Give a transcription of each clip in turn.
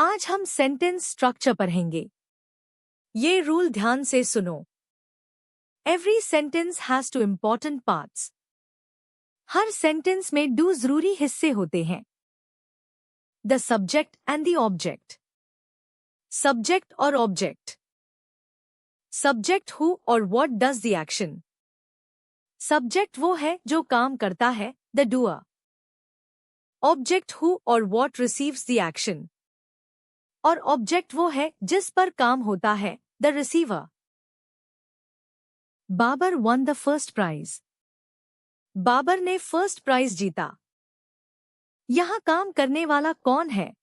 आज हम sentence structure पढ़ेंगे। ये रूल ध्यान से सुनो। Every sentence has two important parts. हर सेंटेंस में दो जरूरी हिस्से होते हैं, the subject and the object. Subject और ऑब्जेक्ट। सब्जेक्ट हु और what does the action. Subject वो है जो काम करता है, द डूअर। ऑब्जेक्ट हु और व्हाट रिसीव्स द एक्शन। और ऑब्जेक्ट वो है जिस पर काम होता है, the receiver. Babar won the first prize. Babar ने फर्स्ट प्राइज जीता। यहां काम करने वाला कौन है?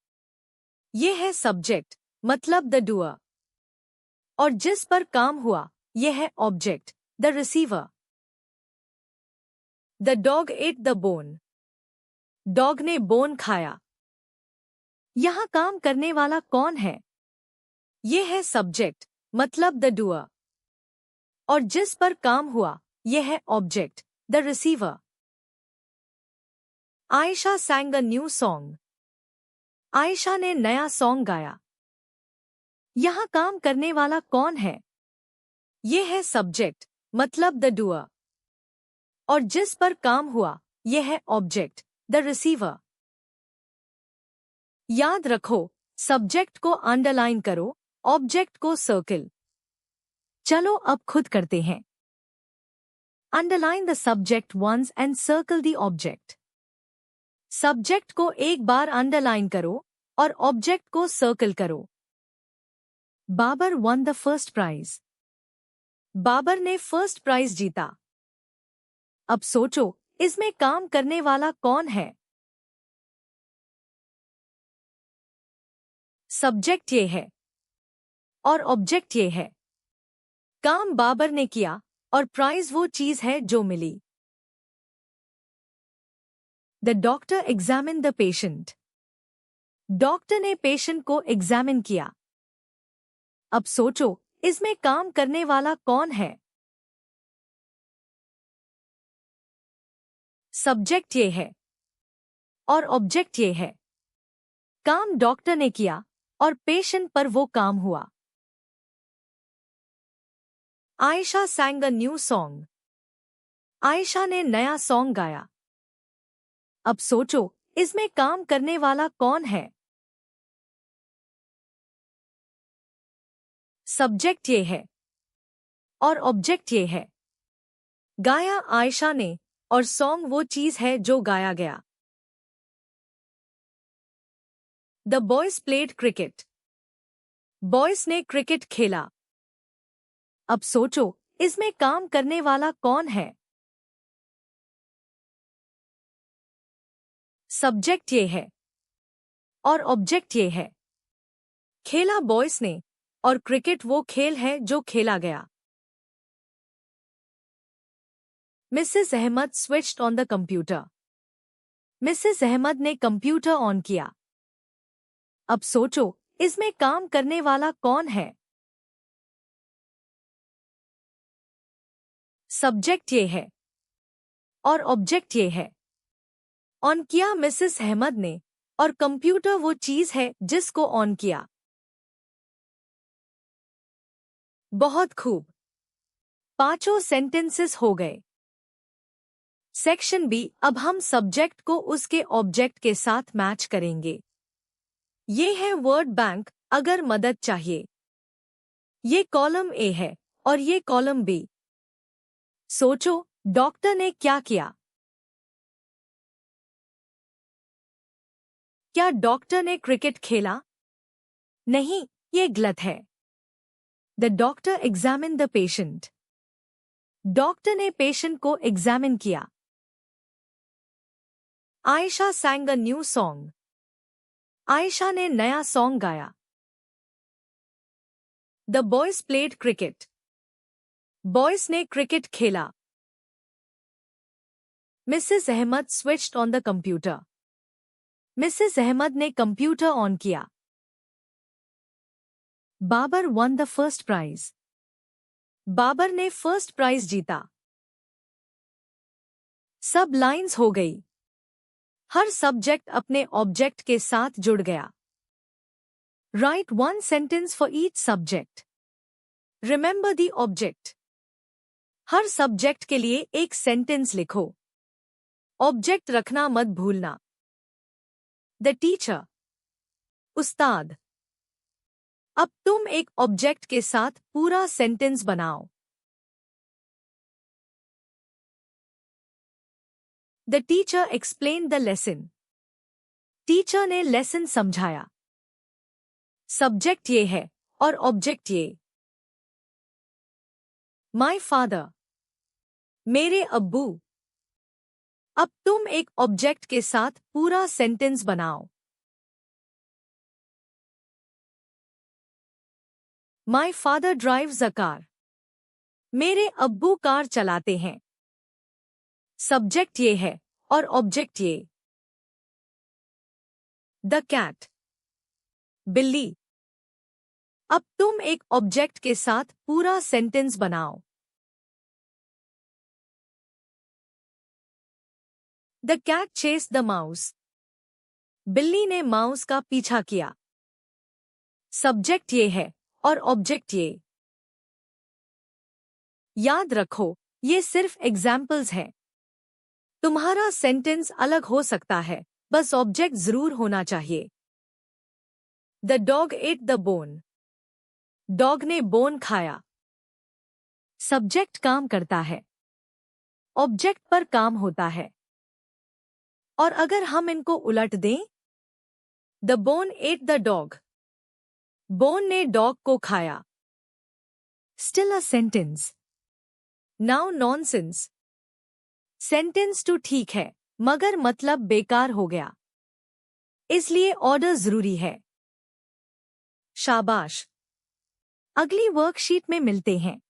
ये है सब्जेक्ट, मतलब द डूअर। और जिस पर काम हुआ, यह है object, the receiver. The dog at the bone. Dog ने बोन खाया। यहां काम करने वाला कौन है? ये है सब्जेक्ट, मतलब द डूअर। और जिस पर काम हुआ, यह है object, the receiver. Ayesha sang a new song. Ayesha ने नया सॉन्ग गाया। यहां काम करने वाला कौन है? यह है सब्जेक्ट, मतलब द डूअर। और जिस पर काम हुआ, यह है ऑब्जेक्ट, द रिसीवर। याद रखो, सब्जेक्ट को अंडरलाइन करो, ऑब्जेक्ट को सर्किल। चलो अब खुद करते हैं। Underline the subject once and circle the object. Subject को एक बार अंडरलाइन करो और ऑब्जेक्ट को सर्कल करो। Babar won the first prize. Babar ने फर्स्ट प्राइज जीता। अब सोचो, इसमें काम करने वाला कौन है? सब्जेक्ट ये है और ऑब्जेक्ट ये है। काम बाबर ने किया और प्राइज वो चीज है जो मिली। The doctor examine the patient. Doctor ने पेशेंट को एग्जामिन किया। अब सोचो, इसमें काम करने वाला कौन है? सब्जेक्ट ये है और ऑब्जेक्ट ये है। काम डॉक्टर ने किया और पेशेंट पर वो काम हुआ। Ayesha sang a new song. Ayesha ने नया सॉन्ग गाया। अब सोचो, इसमें काम करने वाला कौन है? सब्जेक्ट ये है और ऑब्जेक्ट ये है। गाया आयशा ने और सॉन्ग वो चीज है जो गाया गया। The boys played cricket. Boys ने क्रिकेट खेला। अब सोचो, इसमें काम करने वाला कौन है? सब्जेक्ट ये है और ऑब्जेक्ट ये है। खेला बॉयज ने और क्रिकेट वो खेल है जो खेला गया। Mrs Ahmed switched on the computer. Mrs Ahmed ने कंप्यूटर ऑन किया। अब सोचो, इसमें काम करने वाला कौन है? सब्जेक्ट ये है और ऑब्जेक्ट ये है। ऑन किया मिसेस अहमद ने और कंप्यूटर वो चीज है जिसको ऑन किया। बहुत खूब। पांचों सेंटेंसेस हो गए। सेक्शन बी, अब हम सब्जेक्ट को उसके ऑब्जेक्ट के साथ मैच करेंगे। ये है वर्ड बैंक, अगर मदद चाहिए। ये कॉलम ए है और ये कॉलम बी। सोचो, डॉक्टर ने क्या किया? क्या डॉक्टर ने क्रिकेट खेला? नहीं, ये गलत है। The doctor examine the patient. Doctor ने पेशेंट को एग्जामिन किया। Ayesha sang a new song. Ayesha ने नया सॉन्ग गाया। The boys played cricket. Boys ने क्रिकेट खेला। Mrs Ahmed switched on the computer. Mrs Ahmed ने कंप्यूटर ऑन किया। Babar won the first prize. Babar ने फर्स्ट प्राइज जीता। सब लाइंस हो गई। हर सब्जेक्ट अपने ऑब्जेक्ट के साथ जुड़ गया। Write one sentence for each subject. Remember the object. Her subject के लिए एक सेंटेंस लिखो. ऑब्जेक्ट रखना मत भूलना. The teacher. उस्ताद. अब तुम एक ऑब्जेक्ट के साथ पूरा सेंटेंस बनाओ. The teacher explained the lesson. Teacher ने लेसन समझाया. सब्जेक्ट ये है और ऑब्जेक्ट ये. My father. मेरे अब्बू. अब तुम एक ऑब्जेक्ट के साथ पूरा सेंटेंस बनाओ. My father drives a car. मेरे अब्बू कार चलाते हैं. सब्जेक्ट ये है और ऑब्जेक्ट ये. The cat. बिल्ली. अब तुम एक ऑब्जेक्ट के साथ पूरा सेंटेंस बनाओ. The cat chased the mouse. बिल्ली ने माउस का पीछा किया. सब्जेक्ट ये है और ऑब्जेक्ट ये. याद रखो, ये सिर्फ एग्जाम्पल्स हैं. तुम्हारा सेंटेंस अलग हो सकता है, बस ऑब्जेक्ट जरूर होना चाहिए. The dog ate the bone. Dog ने बोन खाया. सब्जेक्ट काम करता है. ऑब्जेक्ट पर काम होता है. और अगर हम इनको उलट दें, The bone ate the dog. Bone ने डॉग को खाया. Still a sentence. Now nonsense. Sentence तो ठीक है, मगर मतलब बेकार हो गया. इसलिए ऑर्डर जरूरी है. शाबाश. अगली वर्कशीट में मिलते हैं.